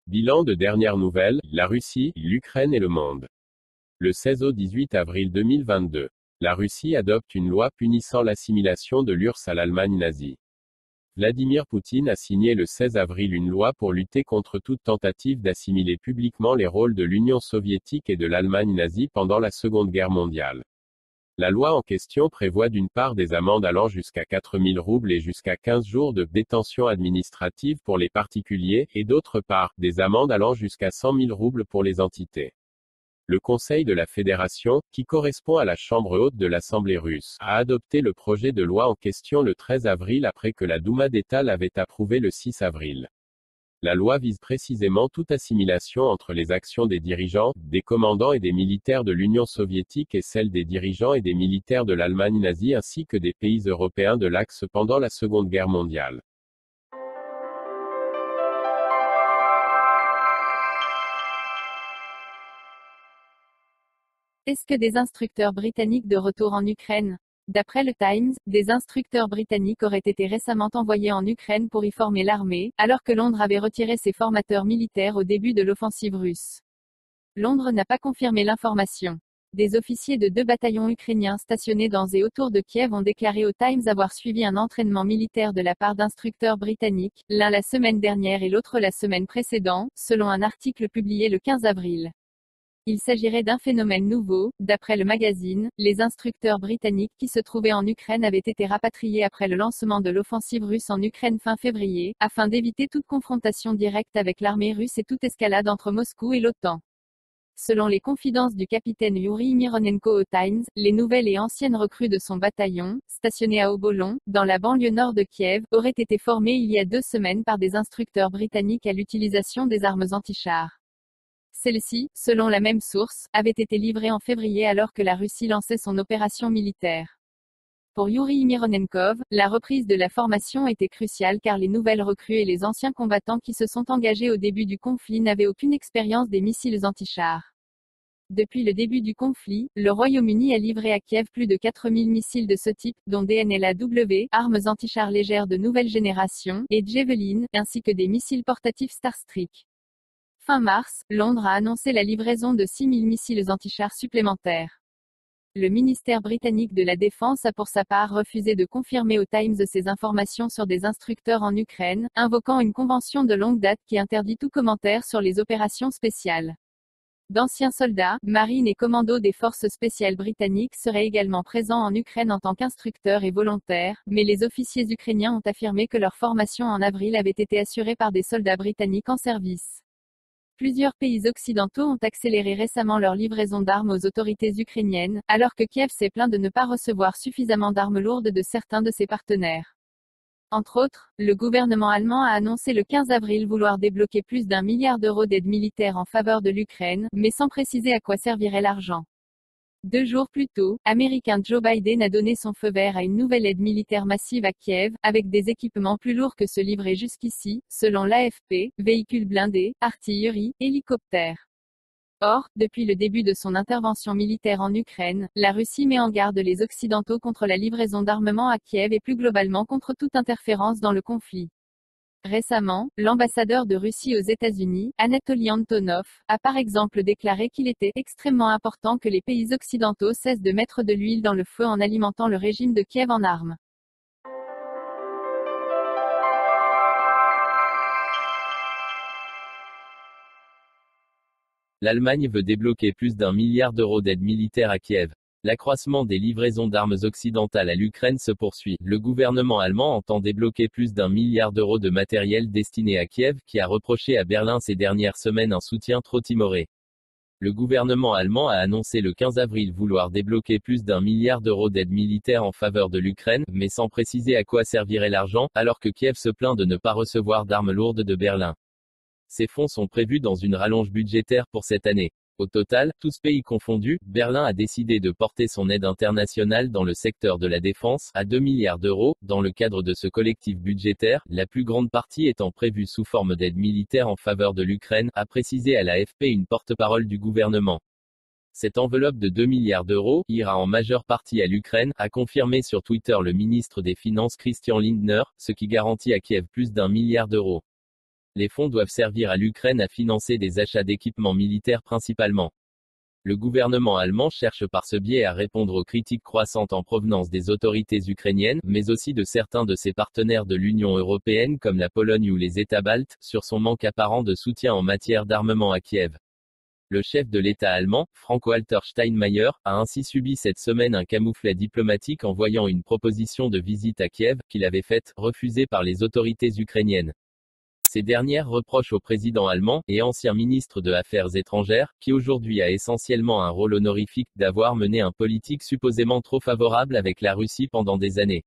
Bilan de dernières nouvelles, la Russie, l'Ukraine et le monde. Le 16 au 18 avril 2022. La Russie adopte une loi punissant l'assimilation de l'URSS à l'Allemagne nazie. Vladimir Poutine a signé le 16 avril une loi pour lutter contre toute tentative d'assimiler publiquement les rôles de l'Union soviétique et de l'Allemagne nazie pendant la Seconde Guerre mondiale. La loi en question prévoit d'une part des amendes allant jusqu'à 4000 roubles et jusqu'à 15 jours de détention administrative pour les particuliers, et d'autre part, des amendes allant jusqu'à 100 000 roubles pour les entités. Le Conseil de la Fédération, qui correspond à la Chambre haute de l'Assemblée russe, a adopté le projet de loi en question le 13 avril après que la Douma d'État l'avait approuvé le 6 avril. La loi vise précisément toute assimilation entre les actions des dirigeants, des commandants et des militaires de l'Union soviétique et celles des dirigeants et des militaires de l'Allemagne nazie ainsi que des pays européens de l'Axe pendant la Seconde Guerre mondiale. Est-ce que des instructeurs britanniques de retour en Ukraine? D'après le Times, des instructeurs britanniques auraient été récemment envoyés en Ukraine pour y former l'armée, alors que Londres avait retiré ses formateurs militaires au début de l'offensive russe. Londres n'a pas confirmé l'information. Des officiers de 2 bataillons ukrainiens stationnés dans et autour de Kiev ont déclaré au Times avoir suivi un entraînement militaire de la part d'instructeurs britanniques, l'un la semaine dernière et l'autre la semaine précédente, selon un article publié le 15 avril. Il s'agirait d'un phénomène nouveau. D'après le magazine, les instructeurs britanniques qui se trouvaient en Ukraine avaient été rapatriés après le lancement de l'offensive russe en Ukraine fin février, afin d'éviter toute confrontation directe avec l'armée russe et toute escalade entre Moscou et l'OTAN. Selon les confidences du capitaine Yuri Mironenko au Times, les nouvelles et anciennes recrues de son bataillon, stationnées à Obolon, dans la banlieue nord de Kiev, auraient été formées il y a 2 semaines par des instructeurs britanniques à l'utilisation des armes antichars. Celles-ci, selon la même source, avaient été livrées en février alors que la Russie lançait son opération militaire. Pour Yuri Mironenkov, la reprise de la formation était cruciale car les nouvelles recrues et les anciens combattants qui se sont engagés au début du conflit n'avaient aucune expérience des missiles antichars. Depuis le début du conflit, le Royaume-Uni a livré à Kiev plus de 4000 missiles de ce type, dont des NLAW, armes antichars légères de nouvelle génération, et Javelin, ainsi que des missiles portatifs Starstreak. Fin mars, Londres a annoncé la livraison de 6000 missiles antichars supplémentaires. Le ministère britannique de la Défense a pour sa part refusé de confirmer au Times ces informations sur des instructeurs en Ukraine, invoquant une convention de longue date qui interdit tout commentaire sur les opérations spéciales. D'anciens soldats, marines et commandos des forces spéciales britanniques seraient également présents en Ukraine en tant qu'instructeurs et volontaires, mais les officiers ukrainiens ont affirmé que leur formation en avril avait été assurée par des soldats britanniques en service. Plusieurs pays occidentaux ont accéléré récemment leur livraison d'armes aux autorités ukrainiennes, alors que Kiev s'est plaint de ne pas recevoir suffisamment d'armes lourdes de certains de ses partenaires. Entre autres, le gouvernement allemand a annoncé le 15 avril vouloir débloquer plus d'1 milliard d'euros d'aide militaire en faveur de l'Ukraine, mais sans préciser à quoi servirait l'argent. 2 jours plus tôt, américain Joe Biden a donné son feu vert à une nouvelle aide militaire massive à Kiev, avec des équipements plus lourds que ceux livrés jusqu'ici, selon l'AFP, véhicules blindés, artillerie, hélicoptères. Or, depuis le début de son intervention militaire en Ukraine, la Russie met en garde les Occidentaux contre la livraison d'armement à Kiev et plus globalement contre toute interférence dans le conflit. Récemment, l'ambassadeur de Russie aux États-Unis, Anatoly Antonov, a par exemple déclaré qu'il était extrêmement important que les pays occidentaux cessent de mettre de l'huile dans le feu en alimentant le régime de Kiev en armes. L'Allemagne veut débloquer plus d'1 milliard d'euros d'aide militaire à Kiev. L'accroissement des livraisons d'armes occidentales à l'Ukraine se poursuit. Le gouvernement allemand entend débloquer plus d'1 milliard d'euros de matériel destiné à Kiev, qui a reproché à Berlin ces dernières semaines un soutien trop timoré. Le gouvernement allemand a annoncé le 15 avril vouloir débloquer plus d'1 milliard d'euros d'aide militaire en faveur de l'Ukraine, mais sans préciser à quoi servirait l'argent, alors que Kiev se plaint de ne pas recevoir d'armes lourdes de Berlin. Ces fonds sont prévus dans une rallonge budgétaire pour cette année. Au total, tous pays confondus, Berlin a décidé de porter son aide internationale dans le secteur de la défense à 2 milliards d'euros, dans le cadre de ce collectif budgétaire, la plus grande partie étant prévue sous forme d'aide militaire en faveur de l'Ukraine, a précisé à l'AFP une porte-parole du gouvernement. Cette enveloppe de 2 milliards d'euros ira en majeure partie à l'Ukraine, a confirmé sur Twitter le ministre des Finances Christian Lindner, ce qui garantit à Kiev plus d'1 milliard d'euros. Les fonds doivent servir à l'Ukraine à financer des achats d'équipements militaires principalement. Le gouvernement allemand cherche par ce biais à répondre aux critiques croissantes en provenance des autorités ukrainiennes, mais aussi de certains de ses partenaires de l'Union européenne comme la Pologne ou les États baltes, sur son manque apparent de soutien en matière d'armement à Kiev. Le chef de l'État allemand, Frank-Walter Steinmeier, a ainsi subi cette semaine un camouflet diplomatique en voyant une proposition de visite à Kiev, qu'il avait faite, refusée par les autorités ukrainiennes. Ces dernières reprochent au président allemand, et ancien ministre de Affaires étrangères, qui aujourd'hui a essentiellement un rôle honorifique, d'avoir mené un politique supposément trop favorable avec la Russie pendant des années.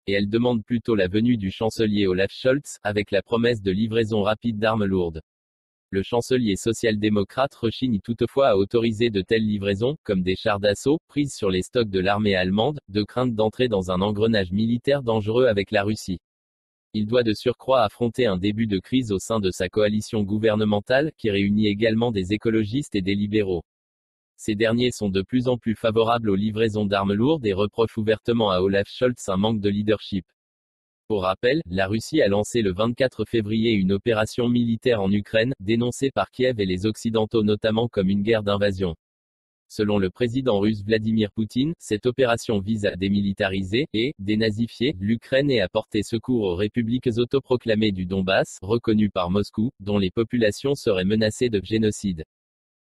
Et elle demande plutôt la venue du chancelier Olaf Scholz, avec la promesse de livraison rapide d'armes lourdes. Le chancelier social-démocrate rechigne toutefois à autoriser de telles livraisons, comme des chars d'assaut, prises sur les stocks de l'armée allemande, de crainte d'entrer dans un engrenage militaire dangereux avec la Russie. Il doit de surcroît affronter un début de crise au sein de sa coalition gouvernementale, qui réunit également des écologistes et des libéraux. Ces derniers sont de plus en plus favorables aux livraisons d'armes lourdes et reprochent ouvertement à Olaf Scholz un manque de leadership. Pour rappel, la Russie a lancé le 24 février une opération militaire en Ukraine, dénoncée par Kiev et les Occidentaux notamment comme une guerre d'invasion. Selon le président russe Vladimir Poutine, cette opération vise à démilitariser et dénazifier l'Ukraine et à porter secours aux républiques autoproclamées du Donbass, reconnues par Moscou, dont les populations seraient menacées de génocide.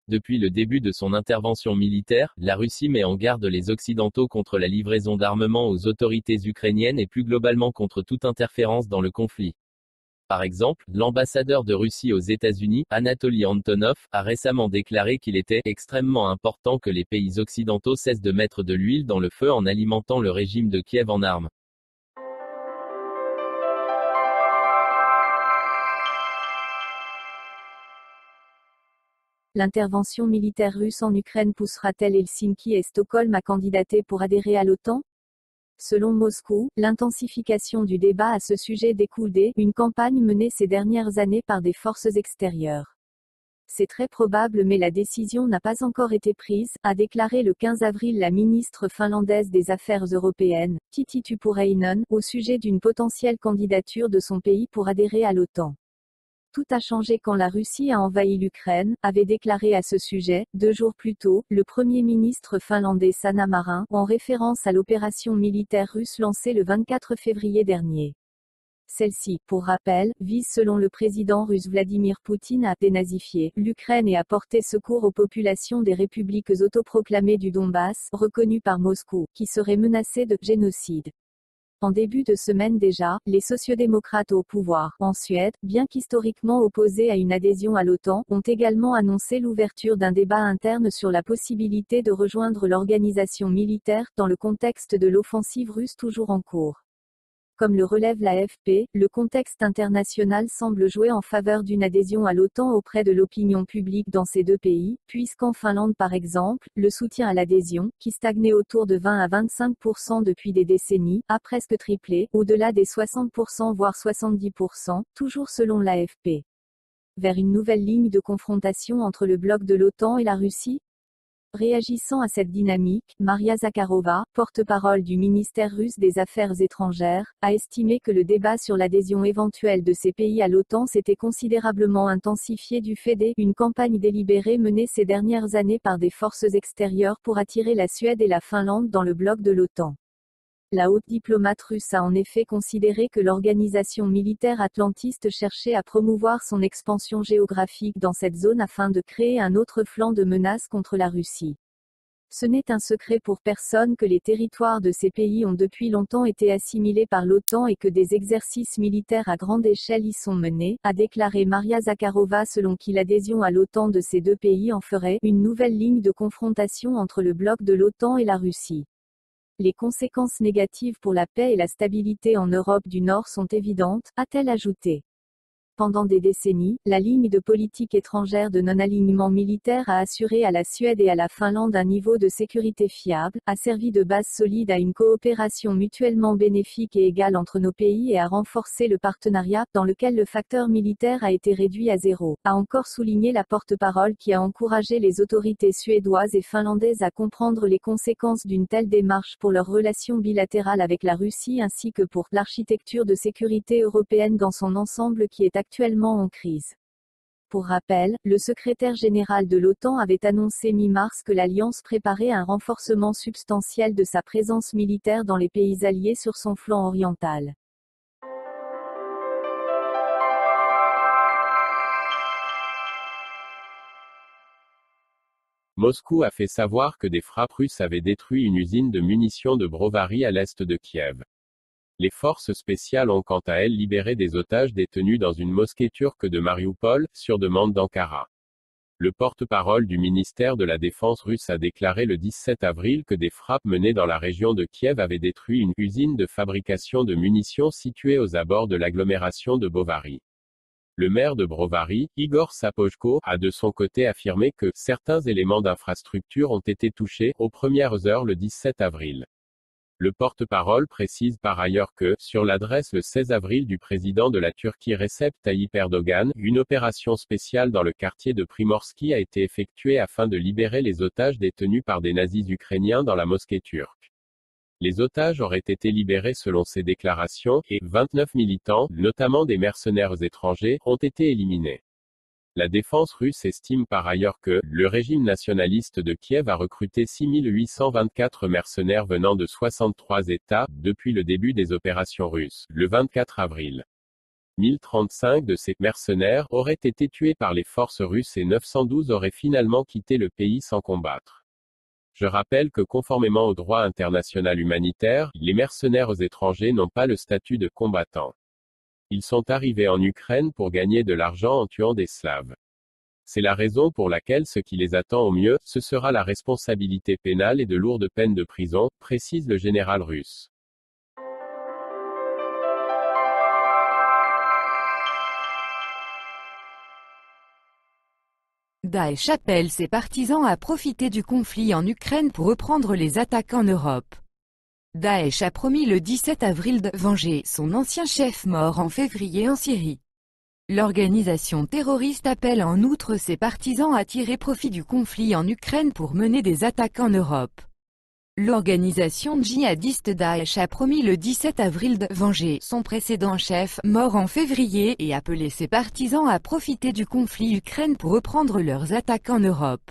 Depuis le début de son intervention militaire, la Russie met en garde les Occidentaux contre la livraison d'armement aux autorités ukrainiennes et plus globalement contre toute interférence dans le conflit. Par exemple, l'ambassadeur de Russie aux États-Unis, Anatoly Antonov, a récemment déclaré qu'il était extrêmement important que les pays occidentaux cessent de mettre de l'huile dans le feu en alimentant le régime de Kiev en armes. L'intervention militaire russe en Ukraine poussera-t-elle Helsinki et Stockholm à candidater pour adhérer à l'OTAN ? Selon Moscou, l'intensification du débat à ce sujet découle d'une campagne menée ces dernières années par des forces extérieures. C'est très probable mais la décision n'a pas encore été prise, a déclaré le 15 avril la ministre finlandaise des Affaires européennes, Tytti Tuppurainen, au sujet d'une potentielle candidature de son pays pour adhérer à l'OTAN. Tout a changé quand la Russie a envahi l'Ukraine, avait déclaré à ce sujet, 2 jours plus tôt, le Premier ministre finlandais Sanna Marin, en référence à l'opération militaire russe lancée le 24 février dernier. Celle-ci, pour rappel, vise selon le président russe Vladimir Poutine à dénazifier l'Ukraine et à porter secours aux populations des républiques autoproclamées du Donbass, reconnues par Moscou, qui seraient menacées de génocide. En début de semaine déjà, les sociodémocrates au pouvoir, en Suède, bien qu'historiquement opposés à une adhésion à l'OTAN, ont également annoncé l'ouverture d'un débat interne sur la possibilité de rejoindre l'organisation militaire, dans le contexte de l'offensive russe toujours en cours. Comme le relève l'AFP, le contexte international semble jouer en faveur d'une adhésion à l'OTAN auprès de l'opinion publique dans ces deux pays, puisqu'en Finlande par exemple, le soutien à l'adhésion, qui stagnait autour de 20 à 25% depuis des décennies, a presque triplé, au-delà des 60% voire 70%, toujours selon l'AFP. Vers une nouvelle ligne de confrontation entre le bloc de l'OTAN et la Russie ? Réagissant à cette dynamique, Maria Zakharova, porte-parole du ministère russe des Affaires étrangères, a estimé que le débat sur l'adhésion éventuelle de ces pays à l'OTAN s'était considérablement intensifié du fait d'une campagne délibérée menée ces dernières années par des forces extérieures pour attirer la Suède et la Finlande dans le bloc de l'OTAN. La haute diplomate russe a en effet considéré que l'organisation militaire atlantiste cherchait à promouvoir son expansion géographique dans cette zone afin de créer un autre flanc de menace contre la Russie. Ce n'est un secret pour personne que les territoires de ces pays ont depuis longtemps été assimilés par l'OTAN et que des exercices militaires à grande échelle y sont menés, a déclaré Maria Zakharova, selon qui l'adhésion à l'OTAN de ces deux pays en ferait une nouvelle ligne de confrontation entre le bloc de l'OTAN et la Russie. Les conséquences négatives pour la paix et la stabilité en Europe du Nord sont évidentes, a-t-elle ajouté. Pendant des décennies, la ligne de politique étrangère de non-alignement militaire a assuré à la Suède et à la Finlande un niveau de sécurité fiable, a servi de base solide à une coopération mutuellement bénéfique et égale entre nos pays et a renforcé le partenariat, dans lequel le facteur militaire a été réduit à zéro, a encore souligné la porte-parole qui a encouragé les autorités suédoises et finlandaises à comprendre les conséquences d'une telle démarche pour leurs relations bilatérales avec la Russie ainsi que pour l'architecture de sécurité européenne dans son ensemble qui est actuellement actuellement en crise. Pour rappel, le secrétaire général de l'OTAN avait annoncé mi-mars que l'Alliance préparait un renforcement substantiel de sa présence militaire dans les pays alliés sur son flanc oriental. Moscou a fait savoir que des frappes russes avaient détruit une usine de munitions de Brovary à l'est de Kiev. Les forces spéciales ont quant à elles libéré des otages détenus dans une mosquée turque de Marioupol, sur demande d'Ankara. Le porte-parole du ministère de la Défense russe a déclaré le 17 avril que des frappes menées dans la région de Kiev avaient détruit une usine de fabrication de munitions située aux abords de l'agglomération de Bovary. Le maire de Brovary, Igor Sapojko, a de son côté affirmé que certains éléments d'infrastructure ont été touchés aux premières heures le 17 avril. Le porte-parole précise par ailleurs que, sur l'adresse le 16 avril du président de la Turquie Recep Tayyip Erdogan, une opération spéciale dans le quartier de Primorsky a été effectuée afin de libérer les otages détenus par des nazis ukrainiens dans la mosquée turque. Les otages auraient été libérés selon ces déclarations, et 29 militants, notamment des mercenaires étrangers, ont été éliminés. La défense russe estime par ailleurs que le régime nationaliste de Kiev a recruté 6824 mercenaires venant de 63 États depuis le début des opérations russes, le 24 avril. 1035 de ces mercenaires auraient été tués par les forces russes et 912 auraient finalement quitté le pays sans combattre. Je rappelle que conformément au droit international humanitaire, les mercenaires étrangers n'ont pas le statut de combattants. Ils sont arrivés en Ukraine pour gagner de l'argent en tuant des Slaves. C'est la raison pour laquelle ce qui les attend au mieux, ce sera la responsabilité pénale et de lourdes peines de prison, précise le général russe. Daesh appelle ses partisans à profiter du conflit en Ukraine pour reprendre les attaques en Europe. Daesh a promis le 17 avril de venger son ancien chef mort en février en Syrie. L'organisation terroriste appelle en outre ses partisans à tirer profit du conflit en Ukraine pour mener des attaques en Europe. L'organisation djihadiste Daesh a promis le 17 avril de venger son précédent chef mort en février et appelé ses partisans à profiter du conflit Ukraine pour reprendre leurs attaques en Europe.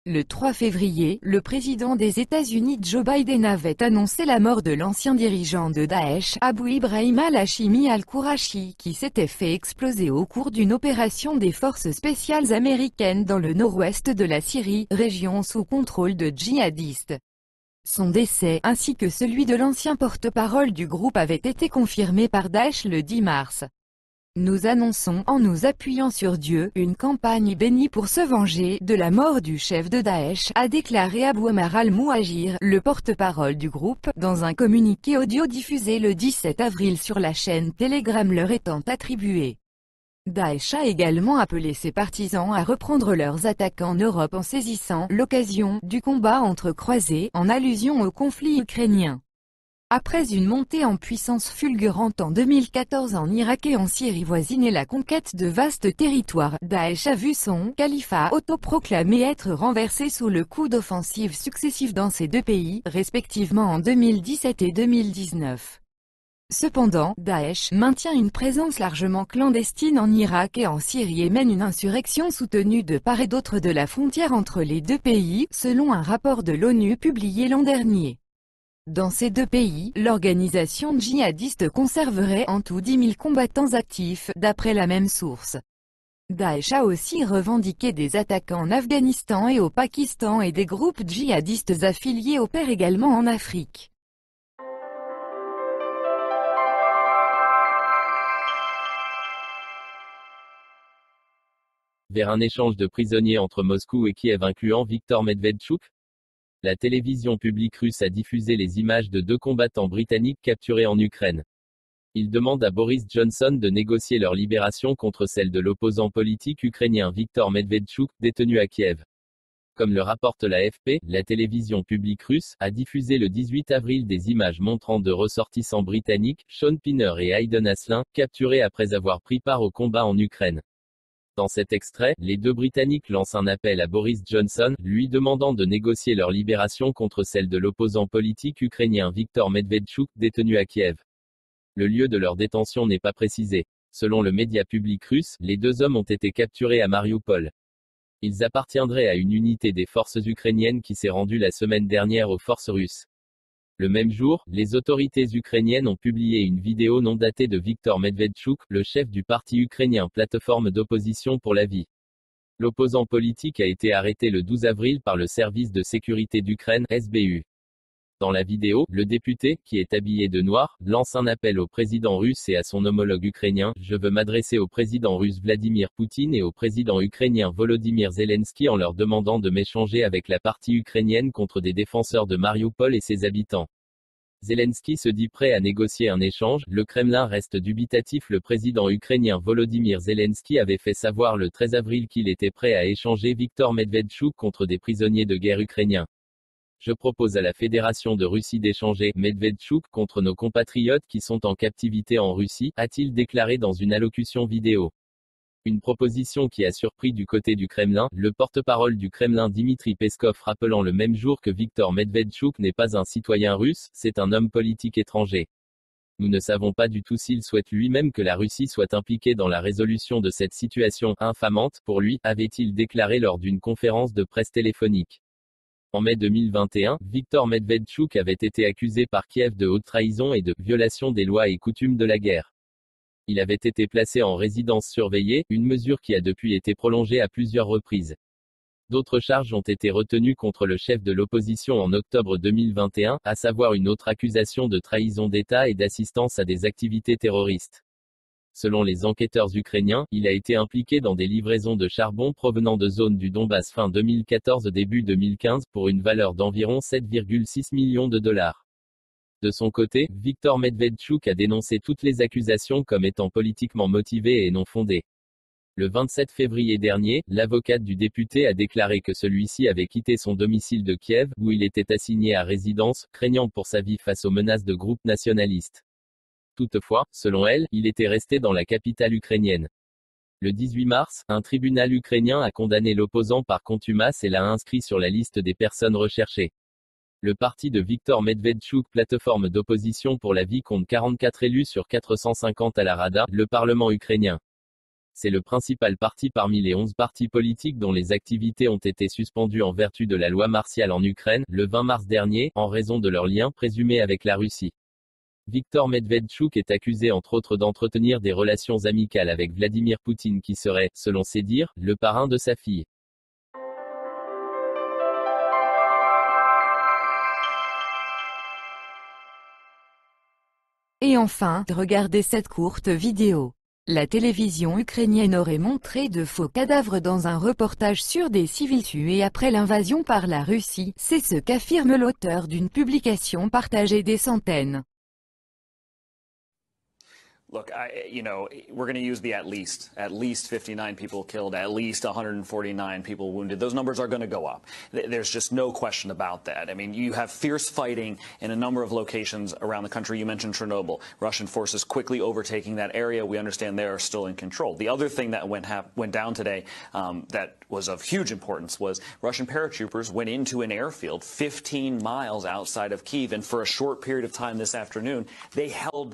Le 3 février, le président des États-Unis Joe Biden avait annoncé la mort de l'ancien dirigeant de Daesh, Abu Ibrahim al-Hashimi al-Qurashi, qui s'était fait exploser au cours d'une opération des forces spéciales américaines dans le nord-ouest de la Syrie, région sous contrôle de djihadistes. Son décès, ainsi que celui de l'ancien porte-parole du groupe avait été confirmé par Daesh le 10 mars. Nous annonçons, en nous appuyant sur Dieu, une campagne bénie pour se venger de la mort du chef de Daesh, a déclaré Abou Omar al-Mouhajir, le porte-parole du groupe, dans un communiqué audio diffusé le 17 avril sur la chaîne Telegram leur étant attribué. Daesh a également appelé ses partisans à reprendre leurs attaques en Europe en saisissant l'occasion du combat entre croisés, en allusion au conflit ukrainien. Après une montée en puissance fulgurante en 2014 en Irak et en Syrie voisine et la conquête de vastes territoires, Daesh a vu son califat autoproclamé être renversé sous le coup d'offensives successives dans ces deux pays, respectivement en 2017 et 2019. Cependant, Daesh maintient une présence largement clandestine en Irak et en Syrie et mène une insurrection soutenue de part et d'autre de la frontière entre les deux pays, selon un rapport de l'ONU publié l'an dernier. Dans ces deux pays, l'organisation djihadiste conserverait en tout 10 000 combattants actifs, d'après la même source. Daesh a aussi revendiqué des attaques en Afghanistan et au Pakistan et des groupes djihadistes affiliés opèrent également en Afrique. Vers un échange de prisonniers entre Moscou et Kiev incluant Viktor Medvedchuk. La télévision publique russe a diffusé les images de deux combattants britanniques capturés en Ukraine. Il demande à Boris Johnson de négocier leur libération contre celle de l'opposant politique ukrainien Viktor Medvedchuk, détenu à Kiev. Comme le rapporte l'AFP, la télévision publique russe a diffusé le 18 avril des images montrant deux ressortissants britanniques, Sean Pinner et Hayden Aslin, capturés après avoir pris part au combat en Ukraine. Dans cet extrait, les deux Britanniques lancent un appel à Boris Johnson, lui demandant de négocier leur libération contre celle de l'opposant politique ukrainien Viktor Medvedchuk, détenu à Kiev. Le lieu de leur détention n'est pas précisé. Selon le média public russe, les deux hommes ont été capturés à Mariupol. Ils appartiendraient à une unité des forces ukrainiennes qui s'est rendue la semaine dernière aux forces russes. Le même jour, les autorités ukrainiennes ont publié une vidéo non datée de Viktor Medvedchuk, le chef du parti ukrainien Plateforme d'opposition pour la vie. L'opposant politique a été arrêté le 12 avril par le service de sécurité d'Ukraine, SBU. Dans la vidéo, le député, qui est habillé de noir, lance un appel au président russe et à son homologue ukrainien. Je veux m'adresser au président russe Vladimir Poutine et au président ukrainien Volodymyr Zelensky en leur demandant de m'échanger avec la partie ukrainienne contre des défenseurs de Mariupol et ses habitants. Zelensky se dit prêt à négocier un échange, le Kremlin reste dubitatif. Le président ukrainien Volodymyr Zelensky avait fait savoir le 13 avril qu'il était prêt à échanger Viktor Medvedchuk contre des prisonniers de guerre ukrainiens. Je propose à la Fédération de Russie d'échanger Medvedchuk contre nos compatriotes qui sont en captivité en Russie, a-t-il déclaré dans une allocution vidéo. Une proposition qui a surpris du côté du Kremlin, le porte-parole du Kremlin Dmitry Peskov rappelant le même jour que Viktor Medvedchuk n'est pas un citoyen russe, c'est un homme politique étranger. Nous ne savons pas du tout s'il souhaite lui-même que la Russie soit impliquée dans la résolution de cette situation infamante, pour lui, avait-il déclaré lors d'une conférence de presse téléphonique. En mai 2021, Viktor Medvedchuk avait été accusé par Kiev de haute trahison et de violation des lois et coutumes de la guerre. Il avait été placé en résidence surveillée, une mesure qui a depuis été prolongée à plusieurs reprises. D'autres charges ont été retenues contre le chef de l'opposition en octobre 2021, à savoir une autre accusation de trahison d'État et d'assistance à des activités terroristes. Selon les enquêteurs ukrainiens, il a été impliqué dans des livraisons de charbon provenant de zones du Donbass fin 2014-début 2015 pour une valeur d'environ 7,6 millions de dollars. De son côté, Viktor Medvedchuk a dénoncé toutes les accusations comme étant politiquement motivées et non fondées. Le 27 février dernier, l'avocate du député a déclaré que celui-ci avait quitté son domicile de Kiev, où il était assigné à résidence, craignant pour sa vie face aux menaces de groupes nationalistes. Toutefois, selon elle, il était resté dans la capitale ukrainienne. Le 18 mars, un tribunal ukrainien a condamné l'opposant par contumace et l'a inscrit sur la liste des personnes recherchées. Le parti de Viktor Medvedchuk, Plateforme d'opposition pour la vie, compte 44 élus sur 450 à la Rada, le Parlement ukrainien. C'est le principal parti parmi les 11 partis politiques dont les activités ont été suspendues en vertu de la loi martiale en Ukraine, le 20 mars dernier, en raison de leurs liens présumés avec la Russie. Viktor Medvedchuk est accusé entre autres d'entretenir des relations amicales avec Vladimir Poutine qui serait, selon ses dires, le parrain de sa fille. Et enfin, regardez cette courte vidéo. La télévision ukrainienne aurait montré de faux cadavres dans un reportage sur des civils tués après l'invasion par la Russie. C'est ce qu'affirme l'auteur d'une publication partagée des centaines. Look, we're going to use the at least 59 people killed, at least 149 people wounded. Those numbers are going to go up. There's just no question about that. I mean, you have fierce fighting in a number of locations around the country. You mentioned Chernobyl. Russian forces quickly overtaking that area. We understand they are still in control. The other thing that went down today that was of huge importance was Russian paratroopers went into an airfield 15 miles outside of Kyiv, and for a short period of time this afternoon, they held